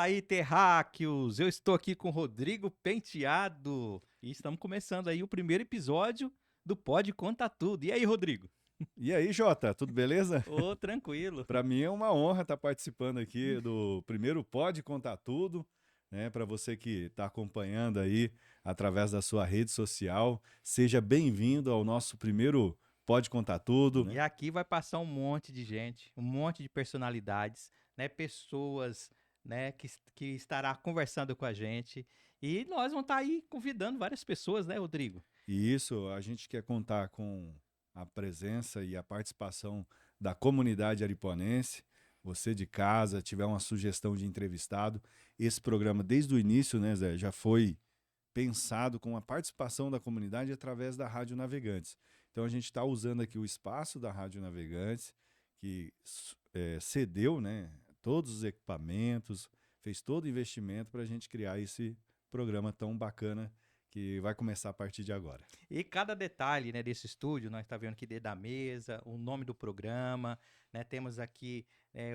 Fala aí, terráqueos! Eu estou aqui com o Rodrigo Penteado e estamos começando aí o primeiro episódio do Pode Contar Tudo. E aí, Rodrigo? E aí, Jota, tudo beleza? Ô, tranquilo. Para mim é uma honra estar participando aqui do primeiro Pode Contar Tudo, né? Para você que está acompanhando aí através da sua rede social, seja bem-vindo ao nosso primeiro Pode Contar Tudo, E né? aqui vai passar um monte de gente, um monte de personalidades, né? Pessoas, né? Que estará conversando com a gente. E nós vamos estar aí convidando várias pessoas, né, Rodrigo? E isso a gente quer contar com a presença e a participação da comunidade ariponense. Você de casa tiver uma sugestão de entrevistado, esse programa desde o início, né, Zé, já foi pensado com a participação da comunidade através da Rádio Navegantes. Então a gente está usando aqui o espaço da Rádio Navegantes, que cedeu, né, todos os equipamentos, fez todo o investimento para a gente criar esse programa tão bacana que vai começar a partir de agora. E cada detalhe, né, desse estúdio, nós tá vendo aqui dentro da mesa, o nome do programa, né? Temos aqui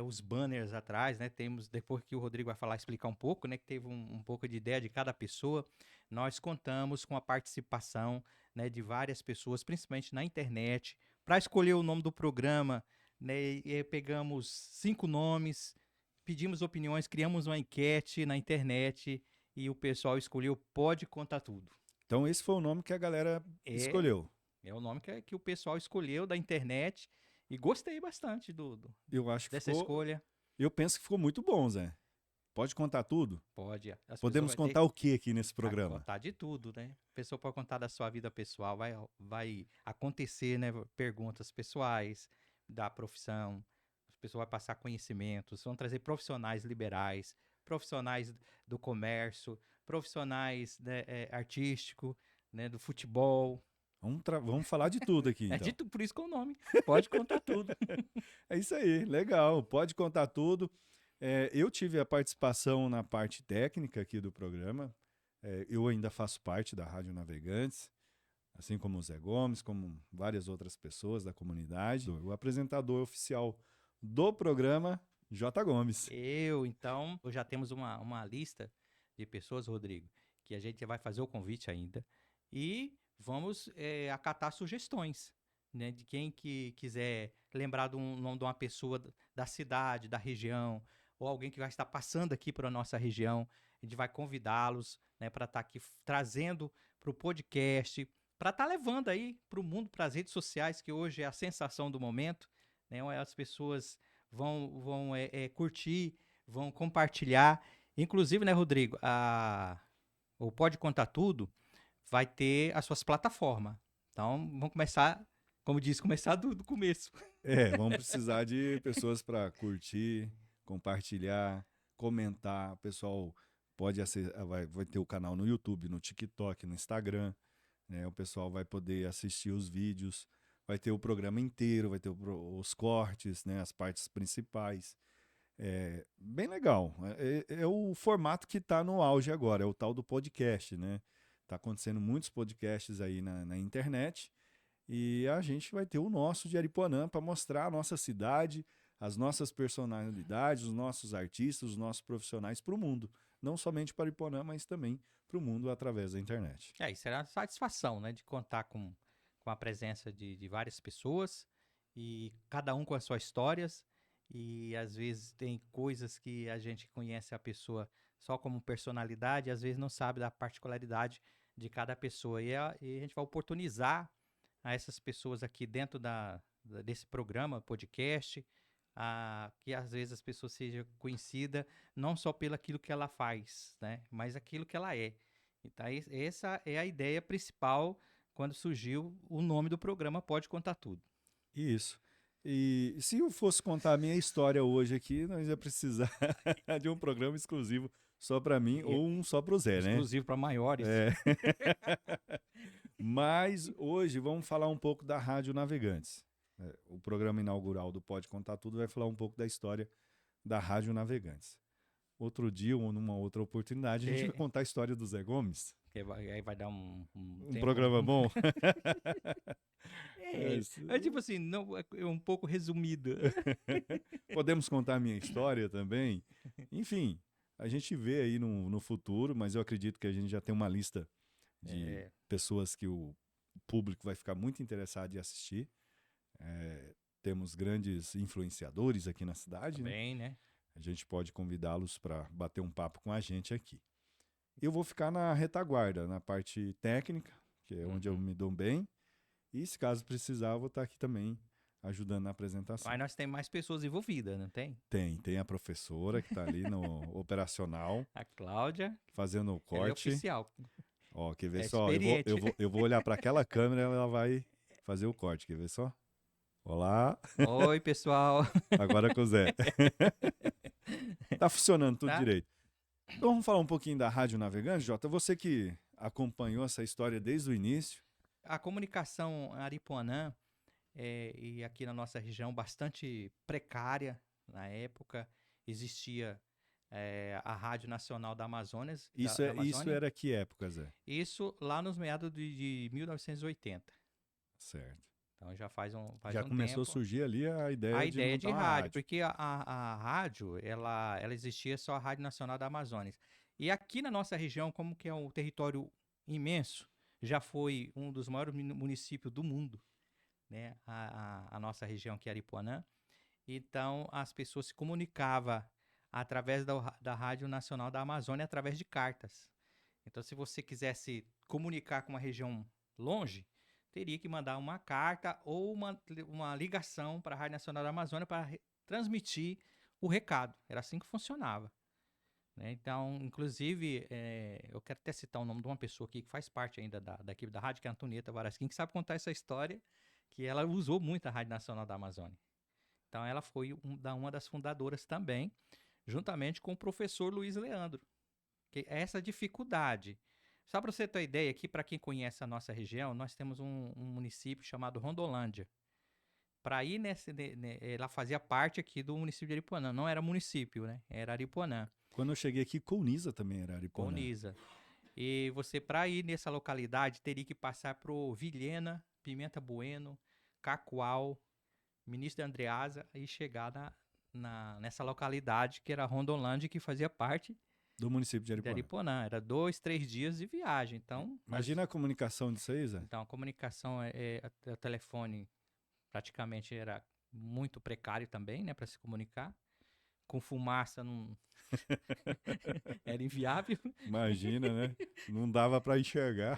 os banners atrás, né? Temos, depois que o Rodrigo vai falar, explicar um pouco, né? Que teve um pouco de ideia de cada pessoa. Nós contamos com a participação, né, de várias pessoas, principalmente na internet, para escolher o nome do programa, né? Pegamos 5 nomes, pedimos opiniões, criamos uma enquete na internet e o pessoal escolheu Pode Contar Tudo. Então esse foi o nome que a galera É, escolheu. é o nome que o pessoal escolheu da internet e gostei bastante Eu acho que dessa ficou, escolha. eu penso que ficou muito bom, Zé. Pode contar tudo? Pode, as pessoas Podemos vão ter contar o que aqui nesse que programa? contar de tudo, né? A pessoa pode contar da sua vida pessoal, vai acontecer, né? Perguntas pessoais da profissão, a pessoa vai passar conhecimentos, vão trazer profissionais liberais, profissionais do comércio, profissionais, né, artístico, né, do futebol. Vamos falar de tudo aqui, É então. dito por isso que é o nome. Pode contar tudo. É isso aí, legal. Pode contar tudo. Eu tive a participação na parte técnica aqui do programa. Eu ainda faço parte da Rádio Navegantes, assim como o Zé Gomes, como várias outras pessoas da comunidade. O apresentador oficial do programa, J. Gomes. Então, já temos uma lista de pessoas, Rodrigo, que a gente vai fazer o convite ainda. E vamos acatar sugestões, né? De quem que quiser lembrar do nome de uma pessoa da cidade, da região, ou alguém que vai estar passando aqui para a nossa região. A gente vai convidá-los, né, para estar aqui trazendo para o podcast, para estar levando aí para o mundo, para as redes sociais, que hoje é a sensação do momento, né? As pessoas vão curtir, vão compartilhar. Inclusive, né, Rodrigo, o Pode Contar Tudo vai ter as suas plataformas. Então, vamos começar, como disse, começar do começo. Vamos precisar de pessoas para curtir, compartilhar, comentar. O pessoal vai ter o canal no YouTube, no TikTok, no Instagram. Né? O pessoal vai poder assistir os vídeos, vai ter o programa inteiro, vai ter os cortes, né? As partes principais. Bem legal. É o formato que está no auge agora, é o tal do podcast, né? Tá acontecendo muitos podcasts aí na internet e a gente vai ter o nosso de Aripuanã para mostrar a nossa cidade, as nossas personalidades, os nossos artistas, os nossos profissionais para o mundo. Não somente para Aripuanã, mas também para o mundo através da internet. Isso será uma satisfação, né, de contar com a presença de várias pessoas e cada um com as suas histórias. E às vezes tem coisas que a gente conhece a pessoa só como personalidade, e às vezes não sabe da particularidade de cada pessoa. E a gente vai oportunizar a essas pessoas aqui dentro desse programa, podcast, que às vezes as pessoas sejam conhecidas não só pelo aquilo que ela faz, né, mas aquilo que ela é. Então, essa é a ideia principal quando surgiu o nome do programa Pode Contar Tudo. Isso. E se eu fosse contar a minha história hoje aqui, nós ia precisar de um programa exclusivo só para mim E ou um só para o Zé, né? exclusivo para maiores. É. Mas hoje vamos falar um pouco da Rádio Navegantes. O programa inaugural do Pode Contar Tudo vai falar um pouco da história da Rádio Navegantes. Outro dia ou numa outra oportunidade a gente vai É, contar a história do Zé Gomes. aí vai dar um Um tempo. programa bom. É tipo assim, não, é um pouco resumida. Podemos contar a minha história também. Enfim, A gente vê aí no futuro, mas eu acredito que a gente já tem uma lista de pessoas que o público vai ficar muito interessado em assistir. Temos grandes influenciadores aqui na cidade, né? Também, né? A gente pode convidá-los para bater um papo com a gente aqui. Eu vou ficar na retaguarda, na parte técnica, que é onde eu me dou bem. E se caso precisar, eu vou estar aqui também ajudando na apresentação. Mas nós temos mais pessoas envolvidas, não tem? Tem a professora que está ali no operacional, A Cláudia, fazendo o ela é corte. oficial. Ó, quer ver É só? experiente. Eu vou olhar para aquela câmera e ela vai fazer o corte. Quer ver só? Olá, Oi, pessoal. agora com o Zé. Tá funcionando tudo Tá? direito. Então vamos falar um pouquinho da Rádio Navegante, Jota. Você que acompanhou essa história desde o início. A comunicação Aripuanã, e aqui na nossa região, bastante precária na época. Existia a Rádio Nacional da Amazonas. Isso era que época, Zé? Isso lá nos meados de 1980. Certo. Então já faz um Já começou tempo. a surgir ali a ideia A de ideia de montar uma rádio, porque a rádio, ela existia só a Rádio Nacional da Amazônia. E aqui na nossa região, como que é um território imenso, já foi um dos maiores municípios do mundo, né? A nossa região que é Aripuanã. Então, as pessoas se comunicavam através da Rádio Nacional da Amazônia, através de cartas. Então, se você quisesse comunicar com uma região longe, teria que mandar uma carta ou uma ligação para a Rádio Nacional da Amazônia para transmitir o recado. Era assim que funcionava, né? Então, inclusive, eu quero até citar o nome de uma pessoa aqui que faz parte ainda da equipe da rádio, que é a Antonieta Varasquim, que sabe contar essa história, que ela usou muito a Rádio Nacional da Amazônia. Então, ela foi uma das fundadoras também, juntamente com o professor Luiz Leandro. Que essa dificuldade. Só para você ter uma ideia aqui, para quem conhece a nossa região, nós temos um município chamado Rondolândia. Para ir ela fazia parte aqui do município de Aripuanã. Não era município, né? Era Aripuanã. Quando eu cheguei aqui, Colniza também era Aripuanã. Colniza. E você, para ir nessa localidade, teria que passar por Vilhena, Pimenta Bueno, Cacoal, Ministro Andreasa e chegar nessa localidade que era Rondolândia, que fazia parte do município de de Aripuanã. Aripuanã. Era 2, 3 dias de viagem. Então, imagina a comunicação disso aí, Zé. Então, a comunicação, o telefone praticamente era muito precário também, né, para se comunicar. Com fumaça não era inviável. Imagina, né? Não dava para enxergar.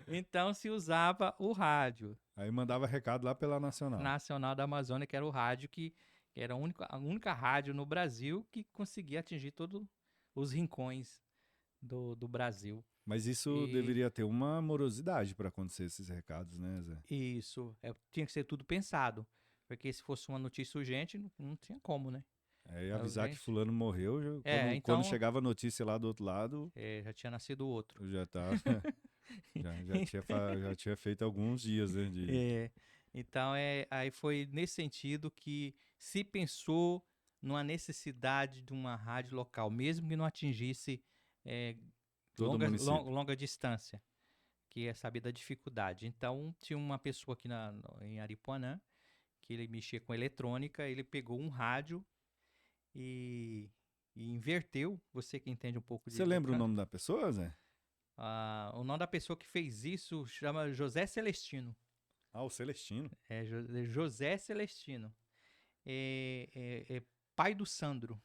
Então, se usava o rádio. Aí mandava recado lá pela Nacional. Nacional da Amazônia, que era o rádio que era a única rádio no Brasil que conseguia atingir todos os rincões do Brasil. Mas isso deveria ter uma morosidade para acontecer esses recados, né, Zé? Isso. Tinha que ser tudo pensado. Porque se fosse uma notícia urgente, não tinha como, né? E avisar que fulano morreu, então, quando chegava a notícia lá do outro lado... já tinha nascido outro. Já tava... já tinha feito alguns dias, né? Então, aí foi nesse sentido que se pensou numa necessidade de uma rádio local, mesmo que não atingisse longa distância, que é saber da dificuldade. Então, tinha uma pessoa aqui em Aripuanã, que ele mexia com eletrônica, ele pegou um rádio e inverteu. Você que entende um pouco de Você lembra o nome da pessoa, Zé? O nome da pessoa que fez isso chama José Celestino. O Celestino. José Celestino. É pai do Sandro.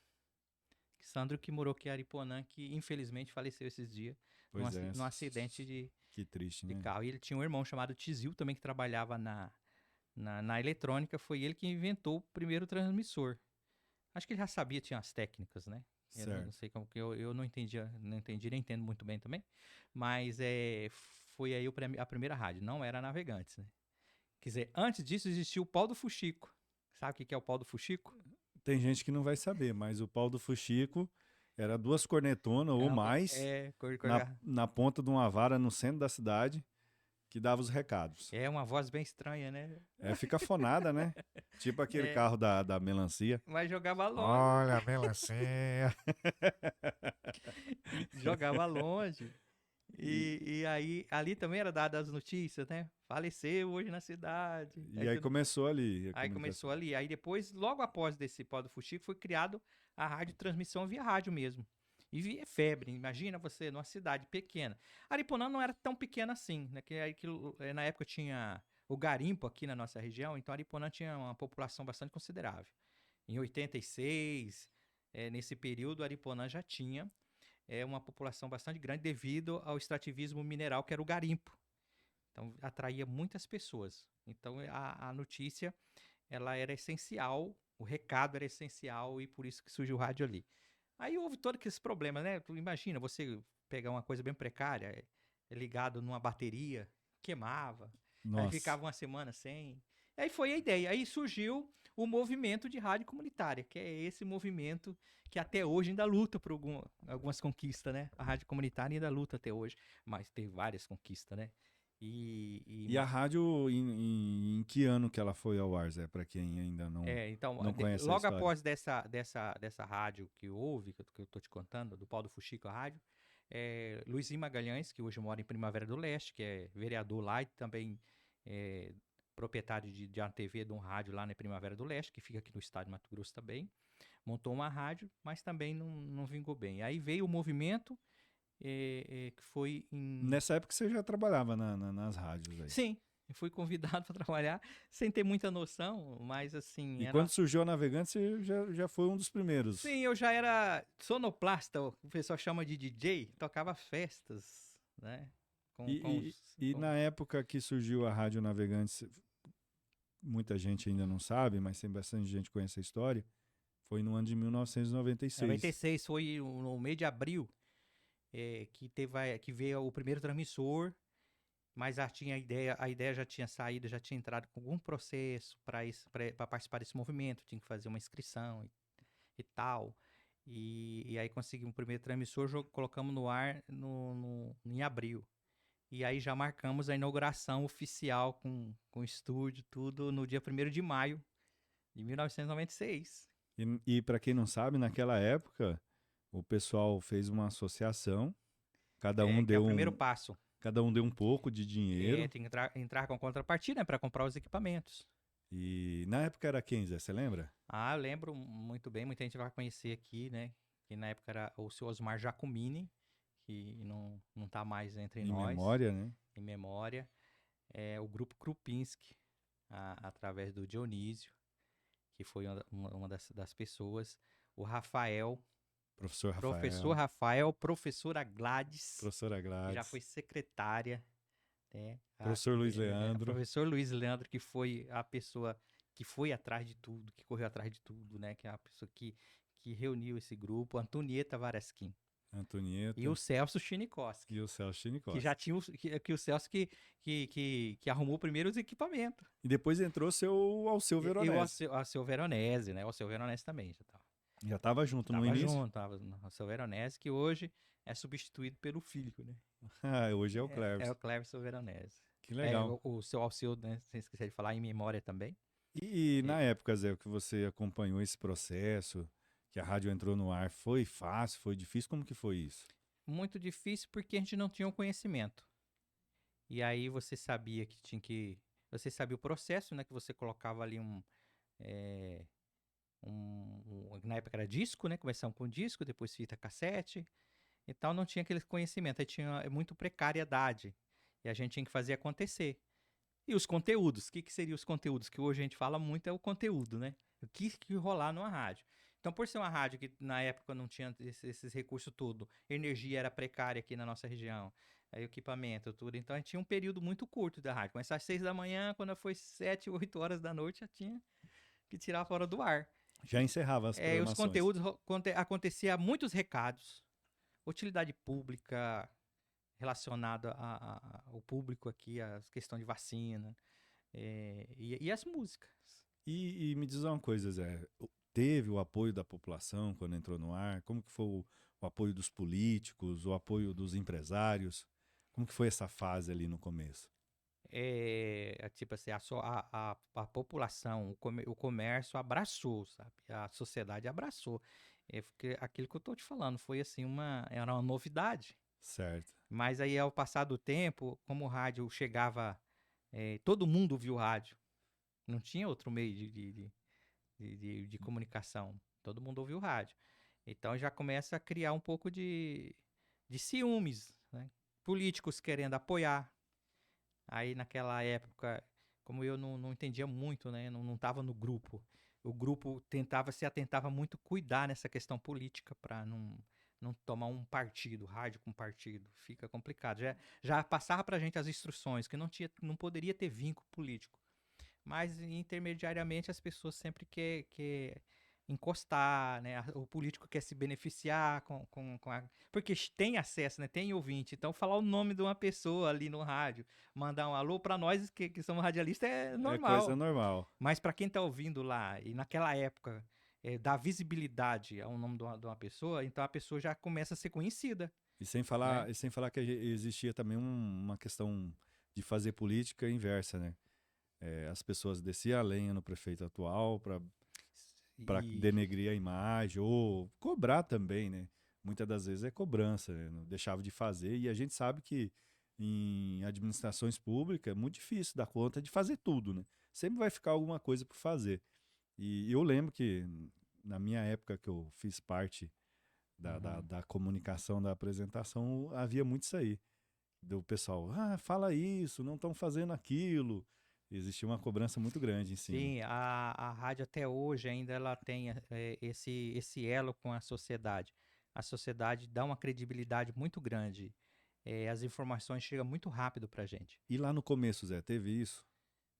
Sandro que morou aqui em Aripuanã, que infelizmente faleceu esses dias num acidente de carro. E ele tinha um irmão chamado Tizil também, que trabalhava na eletrônica. Foi ele que inventou o primeiro transmissor. Acho que ele já sabia, tinha as técnicas, né? Eu não sei como que eu não entendi, nem entendo muito bem também. Mas foi aí a primeira rádio, não era Navegantes, né? Quer dizer, antes disso existia o pau do Fuxico. Sabe o que é o pau do Fuxico? Tem gente que não vai saber, mas o pau do Fuxico era 2 cornetonas ou mais na ponta de uma vara no centro da cidade que dava os recados. É uma voz bem estranha, né? Fica fonada, né? Tipo aquele carro da melancia. Mas jogava longe. Olha a melancia. Jogava longe. E aí, ali também era dada as notícias, né? Faleceu hoje na cidade. E aí começou ali a Aí comunicação. começou ali. Aí depois, logo após desse pó do Fuxico, foi criado a rádio transmissão via rádio mesmo. E via febre. Imagina você numa cidade pequena. Aripuanã não era tão pequena assim, né? Na época tinha o garimpo aqui na nossa região, então Aripuanã tinha uma população bastante considerável. Em 86, nesse período, Aripuanã já tinha uma população bastante grande devido ao extrativismo mineral que era o garimpo. Então atraía muitas pessoas. Então a notícia ela era essencial, o recado era essencial e por isso que surgiu o rádio ali. Aí houve todos aqueles problemas, né? Tu imagina você pegar uma coisa bem precária, ligado numa bateria, queimava, aí Nossa. ficava uma semana sem. Aí foi a ideia. Aí surgiu o movimento de rádio comunitária, que é esse movimento que até hoje ainda luta por algumas conquistas, né? A rádio comunitária ainda luta até hoje, mas teve várias conquistas, né? E a rádio, em que ano que ela foi ao ar, Zé? Para quem ainda Então, não conhece a logo história. após dessa rádio que houve, que eu tô te contando, do Pau do Fuxico, a rádio, Luizinho Magalhães, que hoje mora em Primavera do Leste, que é vereador lá e também é, proprietário de uma TV, de um rádio lá na Primavera do Leste, que fica aqui no estado de Mato Grosso também, montou uma rádio, mas também não vingou bem. Aí veio o movimento, que foi em... Nessa época você já trabalhava nas rádios aí. Sim, eu fui convidado para trabalhar sem ter muita noção, mas assim, E quando surgiu a Navegante, você já foi um dos primeiros. Sim, eu já era sonoplasta, o pessoal chama de DJ, tocava festas, né? E na época que surgiu a Rádio Navegante, muita gente ainda não sabe, mas tem bastante gente que conhece a história, foi no ano de 1996. 96 foi no mês de abril que veio o primeiro transmissor, mas já tinha a ideia já tinha saído, já tinha entrado com algum processo para participar desse movimento, tinha que fazer uma inscrição e tal. E aí conseguimos o primeiro transmissor, colocamos no ar em abril. E aí já marcamos a inauguração oficial com o estúdio, tudo, no dia 1º de maio de 1996. E para quem não sabe, naquela época, o pessoal fez uma associação, Que é o primeiro passo. cada um deu um pouco de dinheiro. Tem que entrar com contrapartida, né, para comprar os equipamentos. E na época era quem, Zé? Você lembra? Ah, eu lembro muito bem, muita gente vai conhecer aqui, né? Que na época era o seu Osmar Jacomini, que não tá mais entre nós. Em memória, né? Em memória. O grupo Krupinski, através do Dionísio, que foi uma das pessoas. O Rafael. Professor Rafael. Professora Gladys. Professora Gladys. Que já foi secretária. Né? Professor Luiz Leandro. Professor Luiz Leandro, que foi a pessoa que foi atrás de tudo, que correu atrás de tudo, né? Que é a pessoa que reuniu esse grupo. Antonieta Varasquim. Antonieta. E o Celso Chinicoski. Que já tinha o Celso que arrumou primeiro os equipamentos. E depois entrou o Alceu Veronese. E o Alceu Veronese, né? O Alceu Veronese também já estava. Já estava junto no início? Tava no Alceu Veronese, que hoje é substituído pelo filho, né? Hoje é o Cleverson. É o Cleverson Veronese. Que legal. O seu Alceu, né? Sem esquecer de falar, em memória também. E na época, Zé, que você acompanhou esse processo, que a rádio entrou no ar, foi fácil, foi difícil? Como que foi isso? Muito difícil porque a gente não tinha o conhecimento. E aí você sabia que tinha que... Você sabia o processo, né? Que você colocava ali na época era disco, né? Começamos com disco, depois fita cassete. Então não tinha aquele conhecimento. Aí tinha muito precariedade. E a gente tinha que fazer acontecer. E os conteúdos. O que seriam os conteúdos? Que hoje a gente fala muito é o conteúdo, né? O que rolar numa rádio. Então, por ser uma rádio que na época não tinha esses recursos tudo, energia era precária aqui na nossa região, equipamento, tudo. Então, a gente tinha um período muito curto da rádio. Começava às 6 da manhã, quando foi 7, 8 horas da noite, já tinha que tirar fora do ar. Já encerrava as programações. Os conteúdos, acontecia muitos recados, utilidade pública relacionada ao público aqui, a questão de vacina, e as músicas. E me diz uma coisa, Zé, teve o apoio da população quando entrou no ar? Como que foi o apoio dos políticos, o apoio dos empresários? Como que foi essa fase ali no começo? Tipo assim, a população, o comércio abraçou, sabe? A sociedade abraçou. Porque aquilo que eu tô te falando foi assim, era uma novidade. Certo. Mas aí, ao passar do tempo, como o rádio chegava, todo mundo viu o rádio. Não tinha outro meio de comunicação. Todo mundo ouviu o rádio. Então já começa a criar um pouco de ciúmes, né? Políticos querendo apoiar. Aí naquela época, como eu não entendia muito, né? Não estava no grupo. O grupo se atentava muito cuidar nessa questão política para não tomar um partido, rádio com partido. Fica complicado. Já passava para a gente as instruções, que não poderia ter vínculo político. Mas intermediariamente as pessoas sempre quer encostar, né? O político quer se beneficiar porque tem acesso, né? Tem ouvinte. Então falar o nome de uma pessoa ali no rádio, mandar um alô para nós que somos radialistas é É coisa normal. normal. Mas para quem tá ouvindo lá e naquela época dar visibilidade ao nome de uma pessoa, então a pessoa já começa a ser conhecida, E sem né? falar que existia também uma questão de fazer política inversa, né? As pessoas desciam a lenha no prefeito atual para E denegrir a imagem ou cobrar também, né? Muitas das vezes é cobrança, né? Não deixava de fazer e a gente sabe que em administrações públicas é muito difícil dar conta de fazer tudo, né? Sempre vai ficar alguma coisa por fazer. E eu lembro que na minha época que eu fiz parte uhum. da comunicação, da apresentação, havia muito isso aí. Do pessoal, fala isso, não estão fazendo aquilo. Existia uma cobrança muito grande em cima. Sim, a rádio até hoje ainda ela tem esse elo com a sociedade. A sociedade dá uma credibilidade muito grande. As informações chegam muito rápido pra gente. E lá no começo, Zé, teve isso?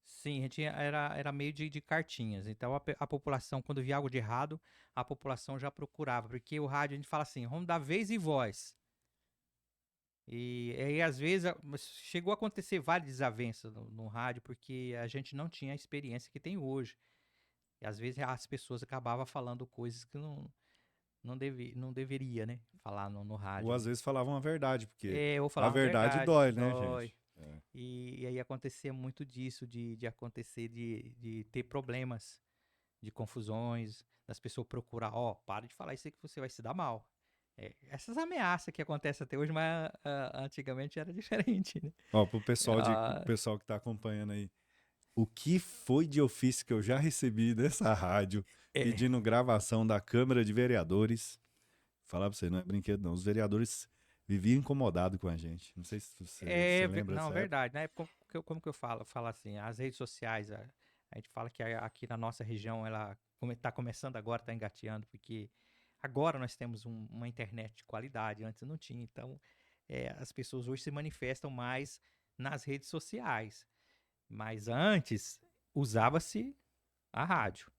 Sim, a gente era meio de cartinhas. Então a população, quando via algo de errado, a população já procurava. Porque o rádio a gente fala assim, vamos dar vez e voz. E aí, às vezes, mas chegou a acontecer várias desavenças no rádio, porque a gente não tinha a experiência que tem hoje. E às vezes as pessoas acabavam falando coisas que não deveria, né? Falar no Ou rádio, às né? vezes falavam a verdade, porque Eu a falava a verdade verdade, dói, né, dói. gente? É. E aí acontecia muito disso, de acontecer, de ter problemas, de confusões, das pessoas procurar, para de falar isso aí que você vai se dar mal. Essas ameaças que acontecem até hoje, mas antigamente era diferente, né? Ó, pro pessoal, Ah, pessoal que tá acompanhando aí, o que foi de ofício que eu já recebi dessa rádio é, pedindo gravação da Câmara de Vereadores? Falar pra você, não é brinquedo não. Os vereadores viviam incomodados com a gente. Não sei se você lembra não, dessa época. verdade, né? Como que eu falo? Falo assim, as redes sociais, a gente fala que aqui na nossa região ela está começando agora, está engateando, porque agora nós temos uma internet de qualidade, antes não tinha. Então, as pessoas hoje se manifestam mais nas redes sociais, mas antes usava-se a rádio.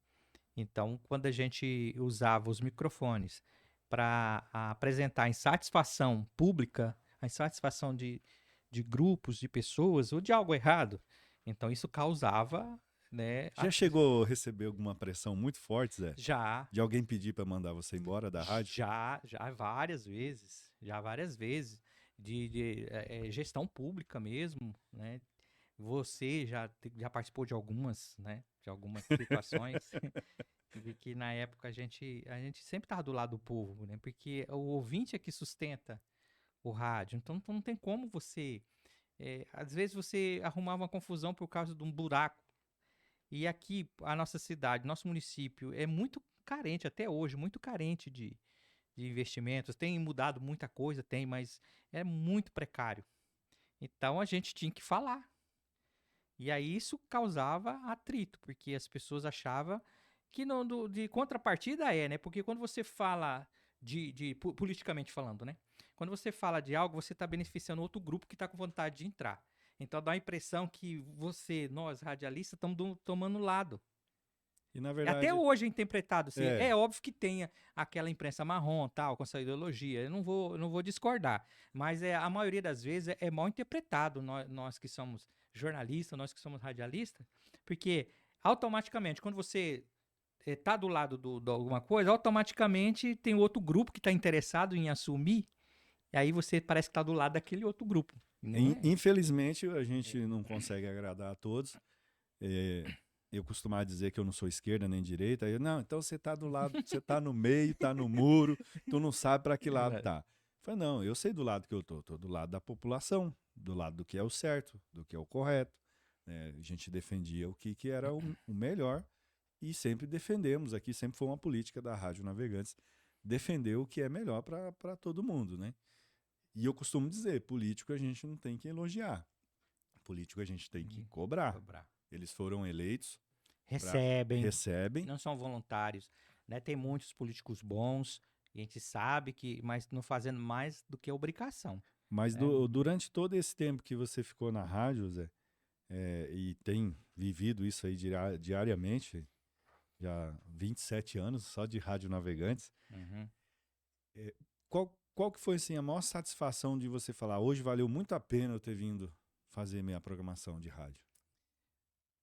Então, quando a gente usava os microfones para apresentar a insatisfação pública, a insatisfação de grupos, de pessoas ou de algo errado, então isso causava, né, Já chegou a receber alguma pressão muito forte, Zé? já, De alguém pedir pra mandar você embora da rádio? já várias vezes, de gestão pública mesmo, né? Você já participou de algumas, né? De algumas situações. De que na época a gente sempre estava do lado do povo, né? Porque o ouvinte é que sustenta o rádio. Então não tem como você. Às vezes você arrumava uma confusão por causa de um buraco. E aqui, a nossa cidade, nosso município é muito carente, até hoje, muito carente de investimentos. Tem mudado muita coisa, tem, mas é muito precário. Então a gente tinha que falar. E aí isso causava atrito, porque as pessoas achavam que não, de contrapartida né? Porque quando você fala politicamente falando, né? Quando você fala de algo, você está beneficiando outro grupo que está com vontade de entrar. Então dá a impressão que nós radialistas, estamos tomando lado. E na Até verdade, hoje é interpretado assim. é. É óbvio que tenha aquela imprensa marrom, tal, com essa ideologia. Eu não vou discordar. Mas a maioria das vezes é mal interpretado, nós que somos jornalistas, nós que somos radialistas, porque automaticamente, quando você tá do lado de alguma coisa, automaticamente tem outro grupo que está interessado em assumir, e aí você parece que está do lado daquele outro grupo. E não é. Infelizmente, a gente não consegue agradar a todos. É, eu costumava dizer que eu não sou esquerda nem direita. Não, então você tá do lado, você tá no meio, tá no muro, tu não sabe para que lado tá. Falei, não, eu sei do lado que eu tô do lado da população, do lado do que é o certo, do que é o correto. Né? A gente defendia o que era o melhor e sempre defendemos aqui, sempre foi uma política da Rádio Navegantes, defender o que é melhor para todo mundo, né? E eu costumo dizer, político a gente não tem que elogiar, político a gente tem que cobrar. Eles foram eleitos, Recebem, recebem, não são voluntários, né? Tem muitos políticos bons, a gente sabe que, mas não fazendo mais do que obrigação. mas Né? durante todo esse tempo que você ficou na rádio, Zé, e tem vivido isso aí diariamente, já 27 anos só de Rádio Navegantes, Uhum. qual que foi assim, a maior satisfação de você falar, hoje valeu muito a pena eu ter vindo fazer minha programação de rádio?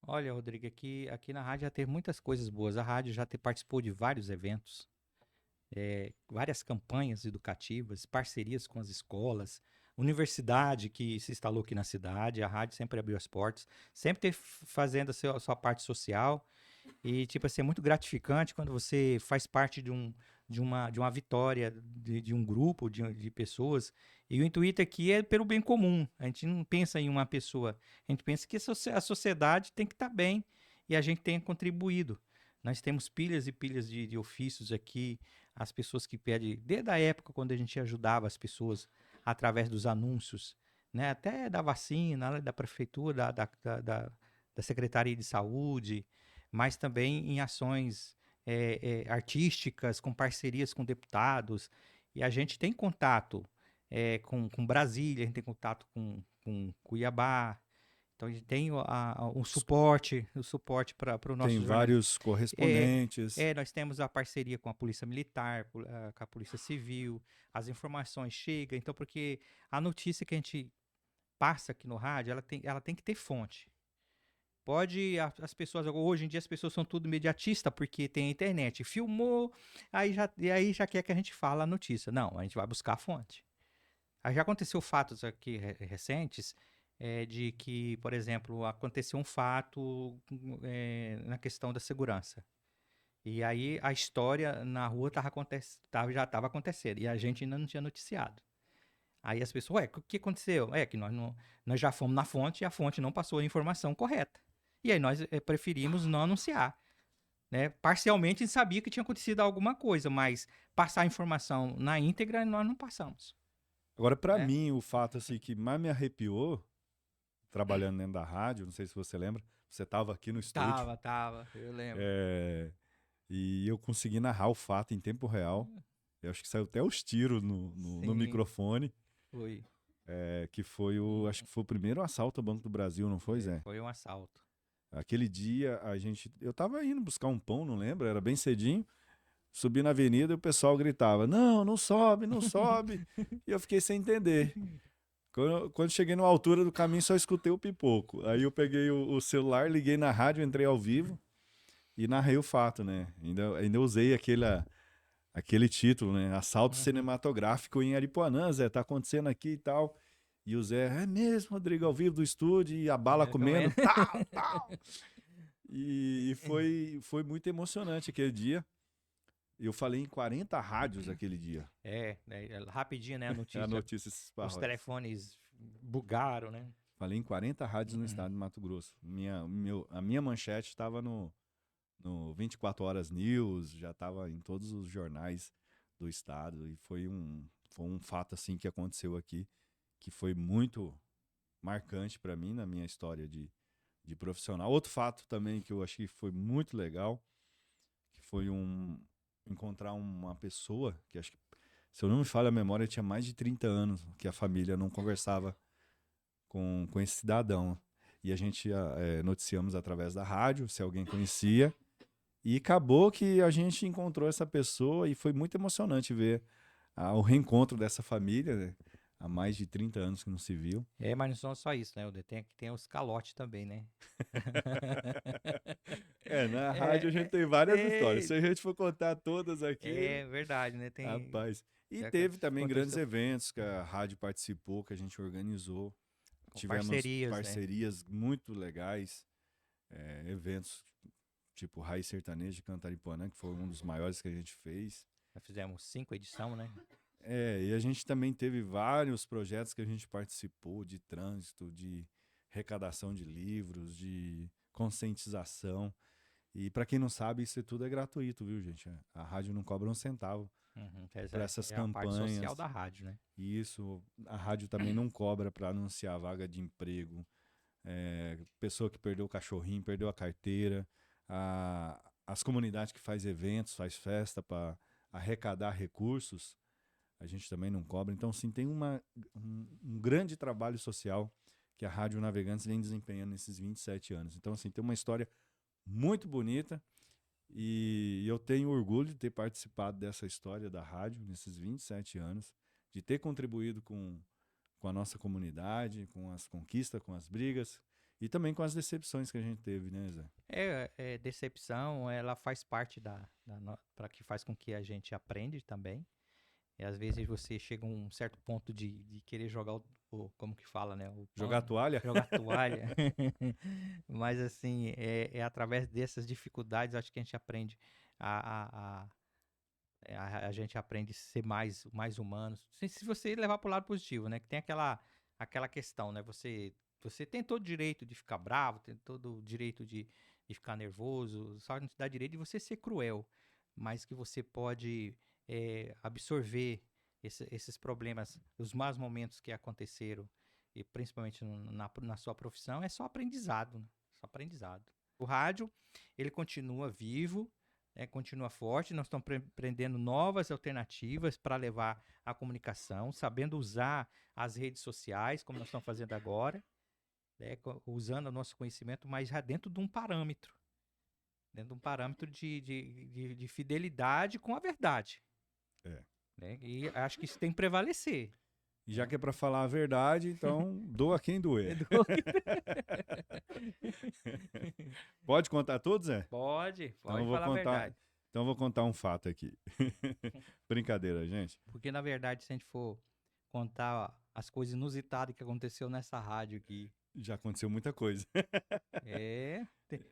Olha, Rodrigo, aqui na rádio já teve muitas coisas boas. A rádio já participou de vários eventos, várias campanhas educativas, parcerias com as escolas, universidade que se instalou aqui na cidade. A rádio sempre abriu as portas, sempre teve fazendo a sua parte social. E, tipo assim, é muito gratificante quando você faz parte de uma vitória de um grupo de pessoas. E o intuito aqui é pelo bem comum. A gente não pensa em uma pessoa, a gente pensa que a sociedade tem que estar bem e a gente tem contribuído. Nós temos pilhas e pilhas de ofícios aqui, as pessoas que pedem, desde a época quando a gente ajudava as pessoas através dos anúncios, né? Até da vacina, da prefeitura, da Secretaria de Saúde, mas também em ações artísticas, com parcerias com deputados. E a gente tem contato com Brasília, a gente tem contato com Cuiabá. Então a gente tem o suporte para o nosso Tem jornalismo. vários correspondentes. Nós temos a parceria com a Polícia Militar, com a Polícia Civil, as informações chegam. Então, porque a notícia que a gente passa aqui no rádio, ela tem que ter fonte. As pessoas, hoje em dia as pessoas são tudo imediatista porque tem a internet. Filmou, aí já quer que a gente fale a notícia. Não, a gente vai buscar a fonte. Aí já aconteceu fatos aqui recentes de que, por exemplo, aconteceu um fato na questão da segurança. E aí a história na rua já estava acontecendo e a gente ainda não tinha noticiado. Aí as pessoas, o que aconteceu? É que nós já fomos na fonte e a fonte não passou a informação correta. E aí nós preferimos não anunciar. Né? Parcialmente a gente sabia que tinha acontecido alguma coisa, mas passar a informação na íntegra nós não passamos. Agora, para Né? mim, o fato assim, que mais me arrepiou, trabalhando dentro da rádio, não sei se você lembra, você estava aqui no estúdio. Tava, eu lembro. E eu consegui narrar o fato em tempo real. Eu acho que saiu até os tiros no Sim, microfone. foi. Que foi acho que foi o primeiro assalto ao Banco do Brasil, não foi, Zé? Foi um assalto. Aquele dia eu tava indo buscar um pão, não lembro, era bem cedinho. Subi na avenida e o pessoal gritava: Não, não sobe, não sobe. E eu fiquei sem entender. Quando cheguei numa altura do caminho, só escutei o pipoco. Aí eu peguei o celular, liguei na rádio, entrei ao vivo e narrei o fato, né? Ainda usei aquele título, né? Assalto cinematográfico em Aripuanã, Zé, tá acontecendo aqui e tal. E o Zé, é mesmo, Rodrigo, ao vivo do estúdio, e a bala comendo, tal, tal. E foi muito emocionante aquele dia. Eu falei em 40 rádios aquele dia. Rapidinho, né, a notícia. A notícia se esparrou. Os telefones bugaram, né? Falei em 40 rádios no estado de Mato Grosso. A minha manchete estava no 24 Horas News, já estava em todos os jornais do estado. E foi um fato assim que aconteceu aqui, que foi muito marcante para mim na minha história de profissional. Outro fato também que eu achei que foi muito legal, que foi encontrar uma pessoa que acho que, se eu não me falha a memória, tinha mais de 30 anos que a família não conversava com esse cidadão. E a gente noticiamos através da rádio, se alguém conhecia. E acabou que a gente encontrou essa pessoa e foi muito emocionante ver o reencontro dessa família, né? Há mais de 30 anos que não se viu. Mas não são só isso, né? Tem os calotes também, né? Na rádio a gente tem várias histórias. Se a gente for contar todas aqui... É verdade, né? Rapaz. E teve também grandes eventos que a rádio participou, que a gente organizou. Tivemos parcerias muito legais. Eventos tipo Raiz Sertaneja de Cantaripuanã, que foi um dos maiores que a gente fez. Já fizemos 5 edições, né? E a gente também teve vários projetos que a gente participou de trânsito, de arrecadação de livros, de conscientização. E para quem não sabe, isso tudo é gratuito, viu, gente? A rádio não cobra um centavo Essa por essas é a parte social campanhas. da rádio, né? E isso, a rádio também não cobra para anunciar vaga de emprego, pessoa que perdeu o cachorrinho, perdeu a carteira, as comunidades que faz eventos, faz festa para arrecadar recursos, a gente também não cobra. Então, sim, tem um grande trabalho social que a Rádio Navegantes vem desempenhando nesses 27 anos. Então, assim, tem uma história muito bonita e eu tenho orgulho de ter participado dessa história da rádio nesses 27 anos, de ter contribuído com a nossa comunidade, com as conquistas, com as brigas e também com as decepções que a gente teve, né, Zé? Decepção, ela faz parte para que faz com que a gente aprende também. E às vezes você chega a um certo ponto de querer jogar como que fala, né? Jogar a toalha? Jogar toalha. Mas assim, através dessas dificuldades, acho que a gente aprende a gente aprende a ser mais humanos. Se você levar para o lado positivo, né? Que tem aquela questão, né? Você tem todo o direito de ficar bravo, tem todo o direito de ficar nervoso, só não te dá direito de você ser cruel, mas que você pode absorver esses problemas, os maus momentos que aconteceram, e principalmente na sua profissão, é só aprendizado, né? Só aprendizado. O rádio, ele continua vivo, continua forte, nós estamos aprendendo novas alternativas para levar a comunicação, sabendo usar as redes sociais, como nós estamos fazendo agora, usando o nosso conhecimento, mas já dentro de um parâmetro. Dentro de um parâmetro de fidelidade com a verdade. Né? E acho que isso tem que prevalecer. E já que é para falar a verdade, então doa quem doer. Pode contar todos, Zé? Pode Então falar a verdade. Então eu vou contar um fato aqui. Brincadeira, gente. Porque, na verdade, se a gente for contar as coisas inusitadas que aconteceu nessa rádio aqui. Já aconteceu muita coisa.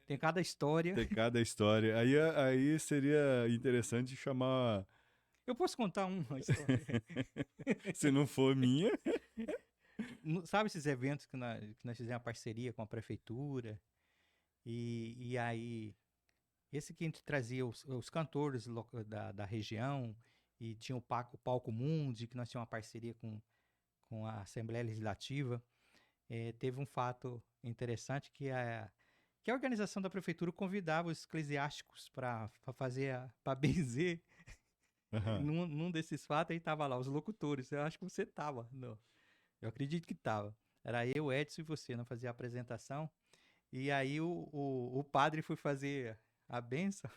Tem cada história. Tem cada história. Aí seria interessante chamar... Eu posso contar uma história? Se não for minha. Sabe esses eventos que nós fizemos uma parceria com a prefeitura? E aí, esse que a gente trazia os cantores da região, e tinha o Palco Mundi, que nós tínhamos uma parceria com a Assembleia Legislativa. Teve um fato interessante que a organização da prefeitura convidava os eclesiásticos para benzer. Num desses fatos, aí tava lá os locutores. Eu acho que você tava. Não. Eu acredito que tava. Era eu, Edson e você, não fazia a apresentação. E aí o padre foi fazer a bênção.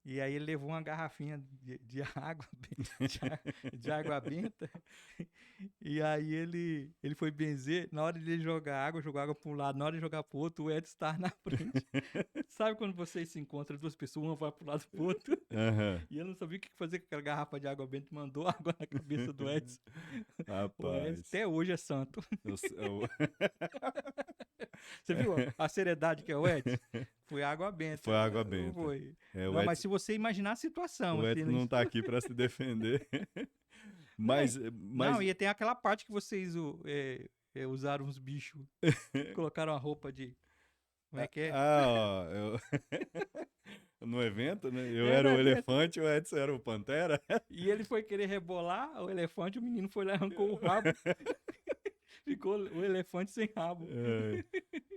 E aí ele levou uma garrafinha de água, de água benta. E aí ele foi benzer. Na hora de ele jogar água, jogou água para um lado. Na hora de jogar para o outro, o Edson estava na frente. Sabe quando vocês se encontram, duas pessoas, uma vai para o lado para o outro? E eu não sabia o que fazer com aquela garrafa de água benta. Mandou água na cabeça do Edson. O Edson até hoje é santo. Você viu a seriedade que é o Edson? Foi água benta. Foi água benta. Foi. Não, mas se você imaginar a situação... O Edson não está aqui para se defender. Mas... Não, e tem aquela parte que vocês usaram uns bichos, colocaram a roupa de... Como é que é? No evento, né? Eu era o elefante, o Edson era o pantera. E ele foi querer rebolar o elefante, o menino foi lá e arrancou o rabo. Ficou o elefante sem rabo.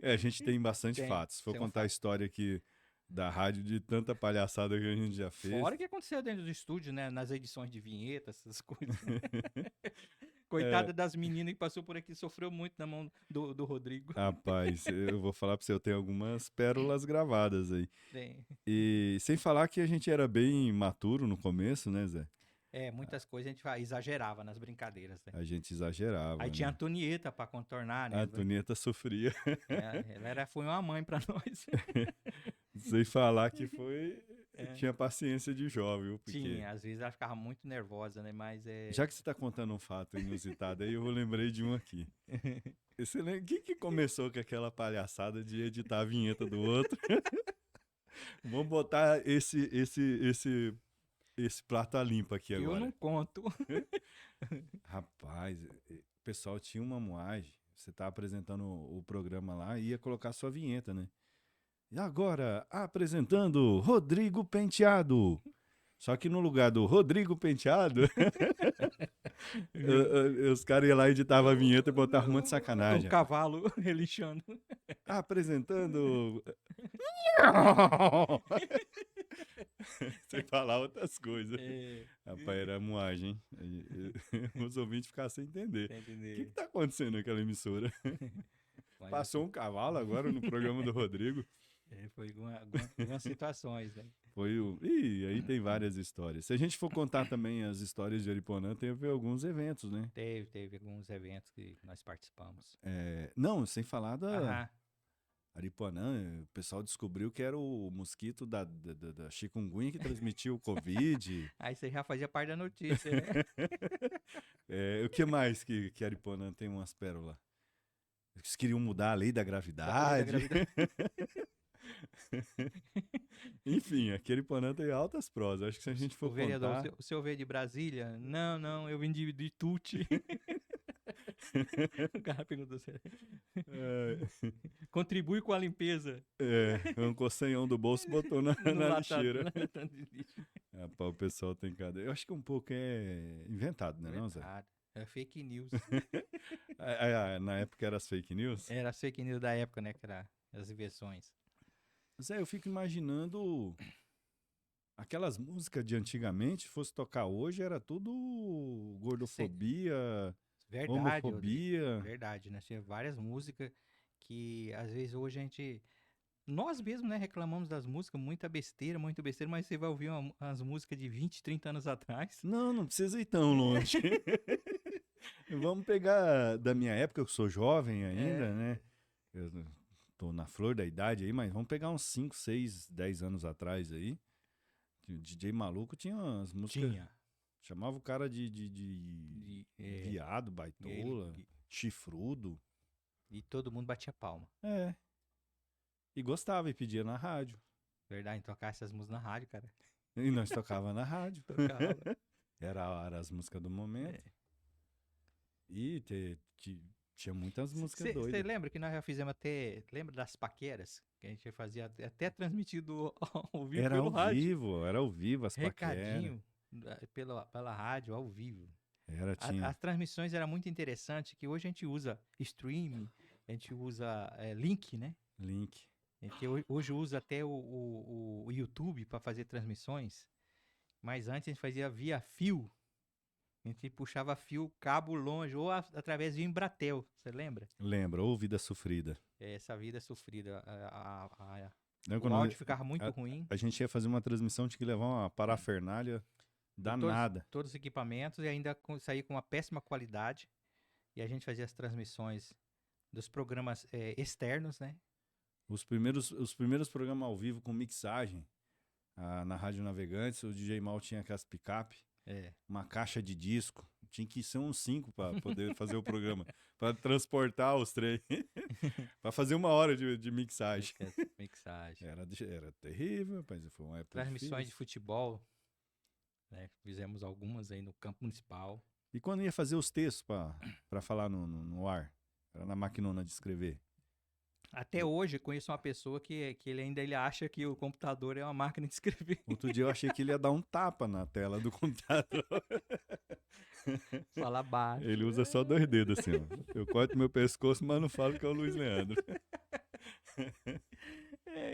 A gente tem bastante fatos. Se for contar a história aqui da rádio, de tanta palhaçada que a gente já fez. Fora o que aconteceu dentro do estúdio, né? Nas edições de vinheta, essas coisas. Coitada das meninas que passou por aqui, sofreu muito na mão do Rodrigo. Rapaz, eu vou falar pra você, eu tenho algumas pérolas gravadas aí. Tem. E sem falar que a gente era bem maturo no começo, né, Zé? Muitas coisas a gente exagerava nas brincadeiras. Né? A gente exagerava. Aí tinha a Antonieta pra contornar, né? A Antonieta sofria. Ela foi uma mãe pra nós. Sem falar que tinha paciência de jovem, viu? Porque... Tinha, às vezes ela ficava muito nervosa, né? Mas Já que você tá contando um fato inusitado aí, eu lembrei de um aqui. Você lembra quem que começou com aquela palhaçada de editar a vinheta do outro? Vamos botar esse esse prato tá limpo aqui Eu agora. não conto. Rapaz, o pessoal tinha uma moagem. Você tá apresentando o programa lá e ia colocar sua vinheta, né? E agora, apresentando Rodrigo Penteado. Só que no lugar do Rodrigo Penteado, os caras iam lá, editavam a vinheta e botavam um monte de O sacanagem. cavalo relixando. Apresentando. Sem falar outras coisas. É, Rapaz, era moagem, hein? Os ouvintes ficavam sem entender. pra O que entender. tá acontecendo naquela emissora? Mas Passou um cavalo agora no programa do Rodrigo. foi algumas situações, né? Foi o. Ih, aí tem várias histórias. Se a gente for contar também as histórias de Ariponã, teve alguns eventos, né? Teve alguns eventos que nós participamos. Não, sem falar da Aham. Ariponã, o pessoal descobriu que era o mosquito da chikungunya que transmitia o Covid. Aí você já fazia parte da notícia, né? O que mais que Ariponã tem umas pérolas? Eles queriam mudar a lei da Da lei da gravidade. gravidade. Enfim, aqui Ariponã tem altas prosas. Acho que se a gente for O vereador, contar... o senhor veio de Brasília? Não, eu vim de Tuti. O cara perguntou assim, contribui com a limpeza arrancou 100 do bolso e botou na no latado, lixeira. no latado de lixo. Rapaz, o pessoal tem cada... Eu acho que um pouco é inventado, né, não, Zé? Verdade. É fake news. Na época era as fake news. Era as fake news da época, né? Que era as invenções. Zé, eu fico imaginando aquelas músicas de antigamente, fosse tocar hoje, era tudo gordofobia, Verdade, Rodrigo. homofobia. Verdade, né? Tinha várias músicas que às vezes hoje a gente. Nós mesmos, né, reclamamos das músicas, muita besteira, mas você vai ouvir umas músicas de 20, 30 anos atrás. Não precisa ir tão longe. Vamos pegar da minha época, eu sou jovem ainda, né? Eu tô na flor da idade aí, mas vamos pegar uns 5, 6, 10 anos atrás aí. O DJ Maluco tinha umas músicas. Tinha. Chamava o cara de viado, Ele- baitola, chifrudo. E todo mundo batia palma. E gostava e pedia na rádio. Verdade, tocar essas músicas na rádio, cara. E nós tocava na rádio. Tocava. Era as músicas do momento. E tinha muitas músicas Você doidas. lembra que nós já fizemos até. Lembra das paqueras? Que a gente fazia até transmitido ao vivo Era pelo ao rádio. vivo, era ao vivo as paqueras. Recadinho pela rádio, ao vivo. Tinha. As transmissões eram muito interessantes, que hoje a gente usa stream, a gente usa link, né? Link. A gente hoje usa até o YouTube para fazer transmissões, mas antes a gente fazia via fio. A gente puxava fio, cabo longe, ou através de Embratel, você lembra? Lembra, ou Vida Sofrida. Essa vida sofrida. Lembra O quando áudio ficava muito ruim. a gente ia fazer uma transmissão, tinha que levar uma parafernália danada. Todos os equipamentos e ainda sair com uma péssima qualidade. E a gente fazia as transmissões dos programas externos, né? Os primeiros programas ao vivo com mixagem na Rádio Navegantes, o DJ Mal tinha aquelas picape, uma caixa de disco. Tinha que ser uns 5 para poder fazer o programa, para transportar os trem, para fazer 1 hora de mixagem. Mixagem. Era terrível, mas foi uma época Transmissões de difícil. futebol, né? Fizemos algumas aí no campo municipal. E quando ia fazer os textos para falar no ar? Era na maquinona de escrever. Até hoje, eu conheço uma pessoa que ele acha que o computador é uma máquina de escrever. Outro dia eu achei que ele ia dar um tapa na tela do computador. Fala baixo. Ele usa só 2 dedos assim, ó. Eu corto meu pescoço, mas não falo que é o Luiz Leandro.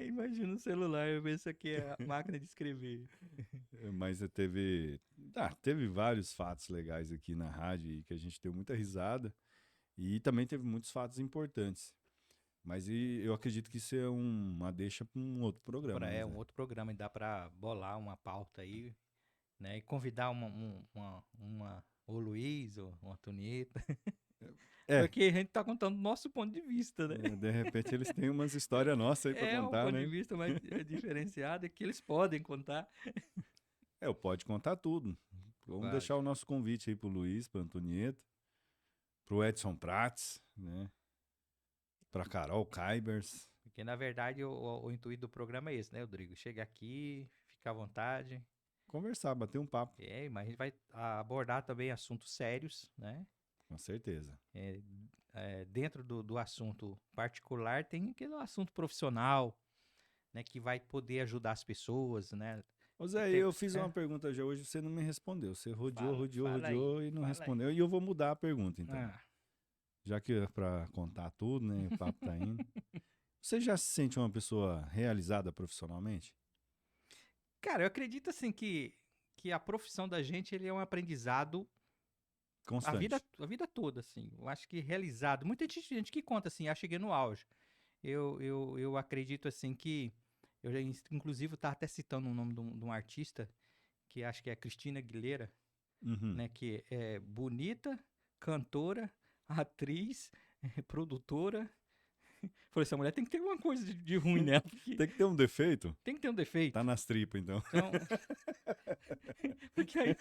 Imagina o celular, eu vejo isso aqui é a máquina de escrever. Mas teve vários fatos legais aqui na rádio e que a gente deu muita risada. E também teve muitos fatos importantes. Mas eu acredito que isso é uma deixa para um outro programa. Né, Um outro programa, e dá pra bolar uma pauta aí, né? E convidar o Luiz, ou uma Antonieta. Porque a gente tá contando do nosso ponto de vista, né? De repente eles têm umas histórias nossas aí pra contar, um ponto né? de vista mais diferenciado, é que eles podem contar. Pode contar tudo. Vamos deixar o nosso convite aí pro Luiz, pra Antonieta, pro Edson Prates, né? Pra Carol Kaibers. Porque, na verdade, o intuito do programa é esse, né, Rodrigo? Chega aqui, fica à vontade. conversar, bater um papo, Mas a gente vai abordar também assuntos sérios, né? com certeza. Dentro do assunto particular tem aquele assunto profissional, né? Que vai poder ajudar as pessoas, né? Ô Zé, eu fiz uma pergunta já hoje, você não me respondeu. Você rodeou e não respondeu. E eu vou mudar a pergunta, então. Já que é pra contar tudo, né? O papo tá indo. Você já se sente uma pessoa realizada profissionalmente? Cara, eu acredito assim que a profissão da gente ele é um aprendizado Constante. a vida toda, assim. Eu acho que realizado. Muita gente que conta assim, cheguei no auge. Eu acredito assim que eu já, inclusive, estava até citando o nome de um artista que acho que é Cristina Aguilera, Uhum. né? Que é bonita, cantora, atriz, produtora. Falei, essa mulher tem que ter alguma coisa de ruim nela, porque Tem que ter um defeito? tem que ter um defeito. Tá nas tripas, então. Então, porque aí...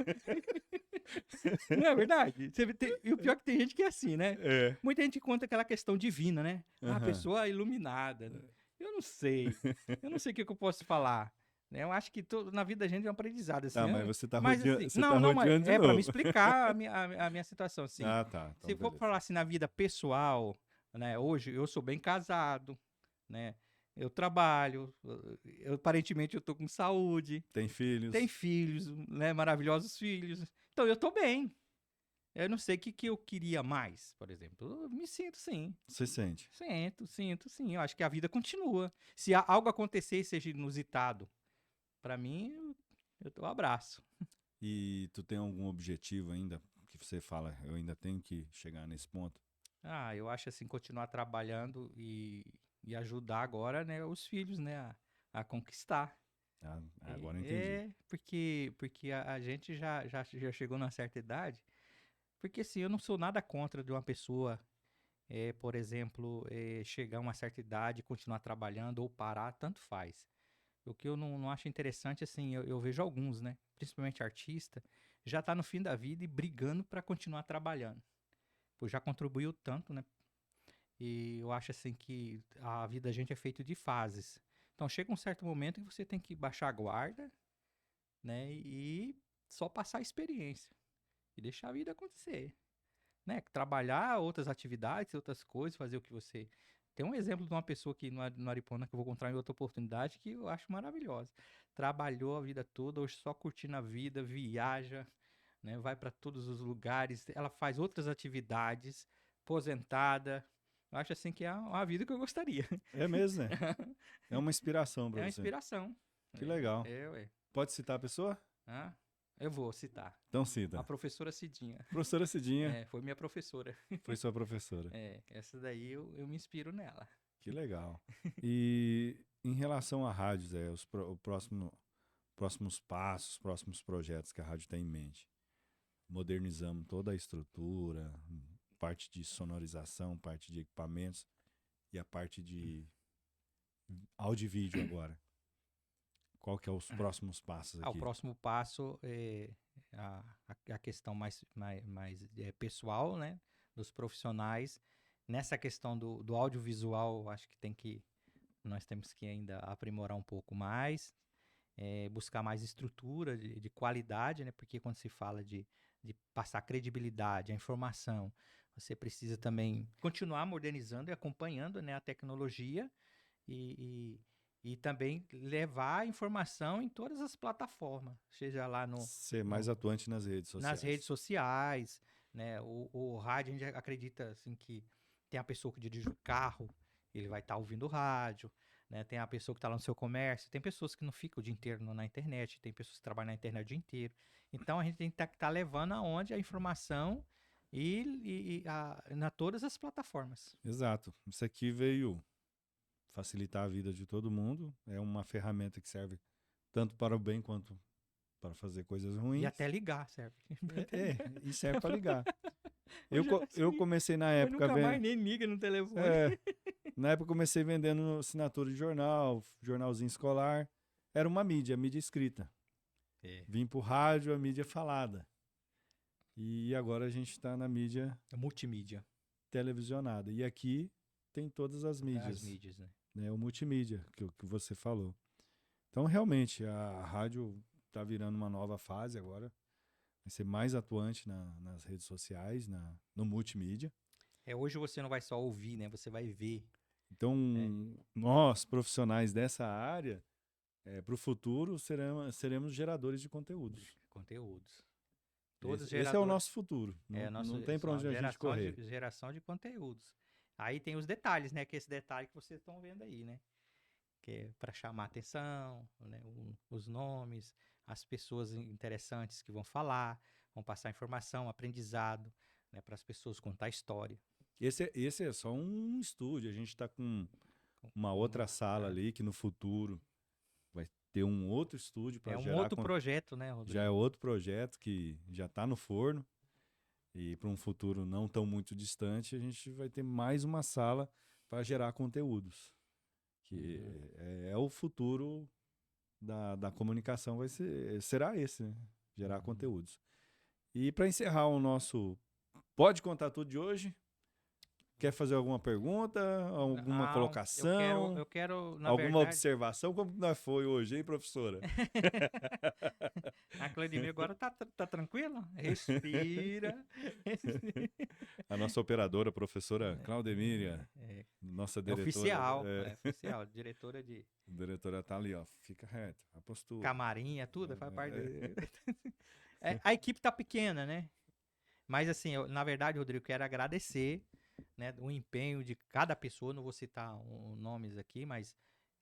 Não é verdade? E o pior é que tem gente que é assim, né? É. Muita gente conta aquela questão divina, né? A Aham. pessoa iluminada. Eu não sei. Eu não sei o que eu posso falar. Né? Eu acho que na vida da gente é um aprendizado. Assim, Tá, mas você tá mas rodeando, assim, você não, tá não, mas rodeando de é pra me novo. explicar a minha situação. Assim. Ah, tá. Então, Se for beleza. falar assim na vida pessoal, né? Hoje eu sou bem casado, né? Eu trabalho, aparentemente eu tô com saúde. Tem filhos? Tem filhos, né? Maravilhosos filhos. Então eu tô bem. Eu não sei o que eu queria mais, por exemplo. Eu me sinto sim. Você sente? Sinto sim. Eu acho que a vida continua. Se algo acontecer e seja inusitado, pra mim, eu dou um abraço. E tu tem algum objetivo ainda que você fala, eu ainda tenho que chegar nesse ponto? Eu acho assim, continuar trabalhando e ajudar agora, né, os filhos, né, a conquistar. Ah, agora eu entendi. Porque a gente já chegou numa certa idade. Porque assim, eu não sou nada contra de uma pessoa, por exemplo, chegar a uma certa idade, continuar trabalhando ou parar, tanto faz. O que eu não acho interessante, assim, eu vejo alguns, né? Principalmente artista, já tá no fim da vida e brigando para continuar trabalhando. Pô, já contribuiu tanto, né? E eu acho, assim, que a vida da gente é feita de fases. Então chega um certo momento que você tem que baixar a guarda, né? E só passar a experiência. E deixar a vida acontecer. Né? Trabalhar outras atividades, outras coisas, fazer o que você... Tem um exemplo de uma pessoa aqui no Aripona que eu vou contar em outra oportunidade que eu acho maravilhosa. Trabalhou a vida toda, hoje só curtindo a vida, viaja, né? Vai para todos os lugares, ela faz outras atividades, aposentada. Eu acho assim que é uma vida que eu gostaria. É mesmo, né? É uma inspiração É pra uma você. inspiração. Que legal. Ué. Pode citar a pessoa? Eu vou citar. Então cita. A professora Cidinha. Professora Cidinha. Foi minha professora. Foi sua professora. Essa daí eu me inspiro nela. Que legal. E em relação à rádio, Zé, os próximos passos, próximos projetos que a rádio tem em mente. Modernizamos toda a estrutura, parte de sonorização, parte de equipamentos e a parte de áudio e vídeo agora. Qual que é os próximos passos aqui? O próximo passo é a questão mais pessoal, né? Dos profissionais. Nessa questão do audiovisual, acho que nós temos que ainda aprimorar um pouco mais, buscar mais estrutura de qualidade, né? Porque quando se fala de passar credibilidade, a informação, você precisa também continuar modernizando e acompanhando, né, a tecnologia e também levar a informação em todas as plataformas, seja lá Ser mais atuante nas redes sociais. Nas redes sociais, né? O rádio, a gente acredita assim que tem a pessoa que dirige o carro, ele vai estar ouvindo o rádio, né? Tem a pessoa que está lá no seu comércio, tem pessoas que não ficam o dia inteiro na internet, tem pessoas que trabalham na internet o dia inteiro. Então a gente tem que estar levando aonde a informação na todas as plataformas. Exato. Isso aqui veio facilitar a vida de todo mundo. É uma ferramenta que serve tanto para o bem quanto para fazer coisas ruins. E até ligar serve. E serve para ligar. Eu comecei na época nunca mais nem liga no telefone. Na época eu comecei vendendo assinatura de jornal, jornalzinho escolar. Era uma mídia escrita. Vim pro rádio, a mídia falada. E agora a gente está na mídia... multimídia. Televisionada. E aqui tem todas as mídias. As mídias, né? O multimídia, que você falou. Então, realmente, a rádio está virando uma nova fase agora. Vai ser mais atuante nas redes sociais, no multimídia. Hoje você não vai só ouvir, né? Você vai ver. Então, nós, profissionais dessa área, para o futuro, seremos geradores de conteúdos. Conteúdos. Todos Esse é o nosso futuro. Não tem para onde a gente correr. Geração de conteúdos. Aí tem os detalhes, né? Que é esse detalhe que vocês estão vendo aí, né? Que é para chamar atenção, né? Os nomes, as pessoas interessantes que vão falar, vão passar informação, aprendizado, né? Para as pessoas contar história. Esse é só um estúdio. A gente está com uma outra sala ali que no futuro vai ter um outro estúdio para gerar... É um outro projeto, né, Rodrigo? Já é outro projeto que já está no forno. E para um futuro não tão muito distante, a gente vai ter mais uma sala para gerar conteúdos. Que é o futuro da comunicação, será esse, né? Gerar conteúdos. E para encerrar o nosso Pode Contar Tudo de hoje, quer fazer alguma pergunta, alguma colocação? Eu quero, na alguma verdade... observação? Como nós foi hoje, hein, professora? A Claudemir agora tá tranquila? Respira. A nossa operadora, professora Claudemíria, nossa diretora. Oficial, oficial, diretora de... A diretora tá ali, ó, fica reto, a postura. Camarinha, tudo, faz parte a equipe tá pequena, né? Mas assim, na verdade, Rodrigo, quero agradecer, né, o empenho de cada pessoa, não vou citar nomes aqui, mas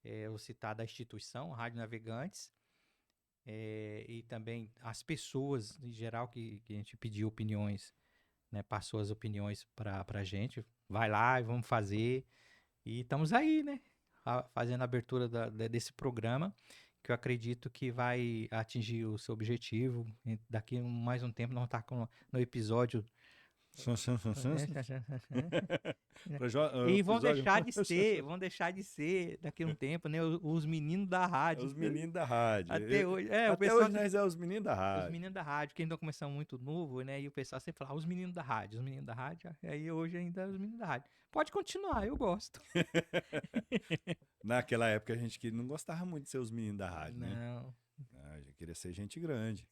eu vou citar da instituição, Rádio Navegantes, e também as pessoas em geral que a gente pediu opiniões, né, passou as opiniões pra gente, vai lá e vamos fazer, e estamos aí, né, fazendo a abertura desse programa, que eu acredito que vai atingir o seu objetivo. Daqui mais um tempo nós vamos estar no episódio... E vão deixar de ser daqui a um tempo, né? Os meninos da rádio. Os meninos da rádio. Até hoje. Até hoje nós é os meninos da rádio. Os meninos da rádio, que ainda começam muito novo, né? E o pessoal sempre fala, os meninos da rádio, os meninos da rádio. E aí hoje ainda é os meninos da rádio. Pode continuar, eu gosto. Naquela época a gente não gostava muito de ser os meninos da rádio, né? Não. Já queria ser gente grande.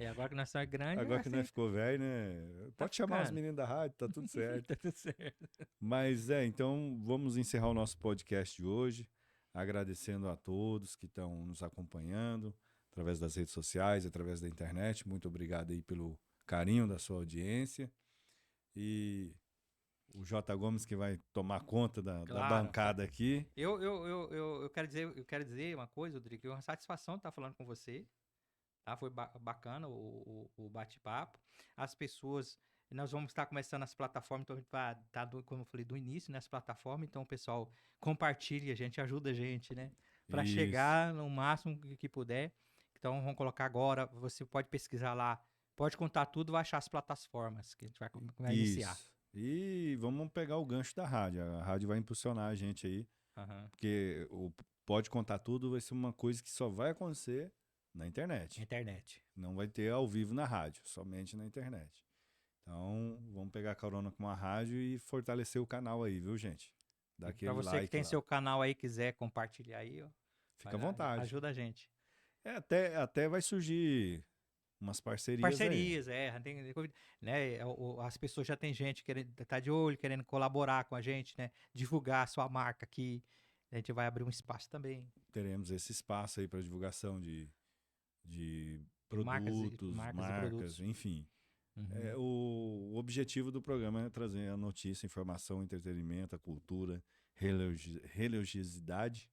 Agora que nós somos grandes... Agora que nós ficou velho, né? Pode chamar os meninos da rádio, tá tudo certo. Tá tudo certo. Mas então vamos encerrar o nosso podcast de hoje, agradecendo a todos que estão nos acompanhando através das redes sociais, através da internet. Muito obrigado aí pelo carinho da sua audiência. E o J. Gomes que vai tomar conta da bancada aqui. Eu quero dizer uma coisa, Rodrigo, é uma satisfação estar falando com você. Tá? Foi bacana o bate-papo. As pessoas... Nós vamos estar começando as plataformas, então a gente vai estar, como eu falei, do início, nas plataformas. Então o pessoal compartilha, ajuda a gente, né? Para chegar no máximo que puder. Então vamos colocar agora, você pode pesquisar lá, Pode Contar Tudo, vai achar as plataformas que a gente vai iniciar. E vamos pegar o gancho da rádio. A rádio vai impulsionar a gente aí. Porque o Pode Contar Tudo vai ser uma coisa que só vai acontecer na internet. Não vai ter ao vivo na rádio, somente na internet. Então, vamos pegar carona com a rádio e fortalecer o canal aí, viu, gente? Para você like que tem seu canal aí, quiser compartilhar aí, ó, fica à vontade. Ajuda a gente. Até vai surgir umas parcerias aí. Né? As pessoas já tem gente querendo tá de olho, querendo colaborar com a gente, né? Divulgar a sua marca aqui. A gente vai abrir um espaço também. Teremos esse espaço aí para divulgação de produtos, marcas, enfim. O objetivo do programa é trazer a notícia, informação, entretenimento, a cultura, religiosidade.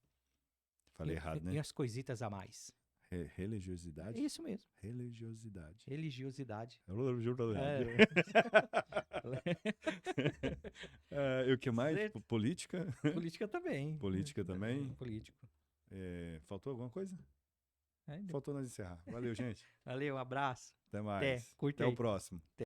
Falei errado, né? E as coisitas a mais. Religiosidade? Isso mesmo. Religiosidade. E o que mais? Política? Política também. Política também? Político. Faltou alguma coisa? Faltou nós encerrar. Valeu, gente. Valeu, um abraço. Até mais. Curte Até aí. o próximo.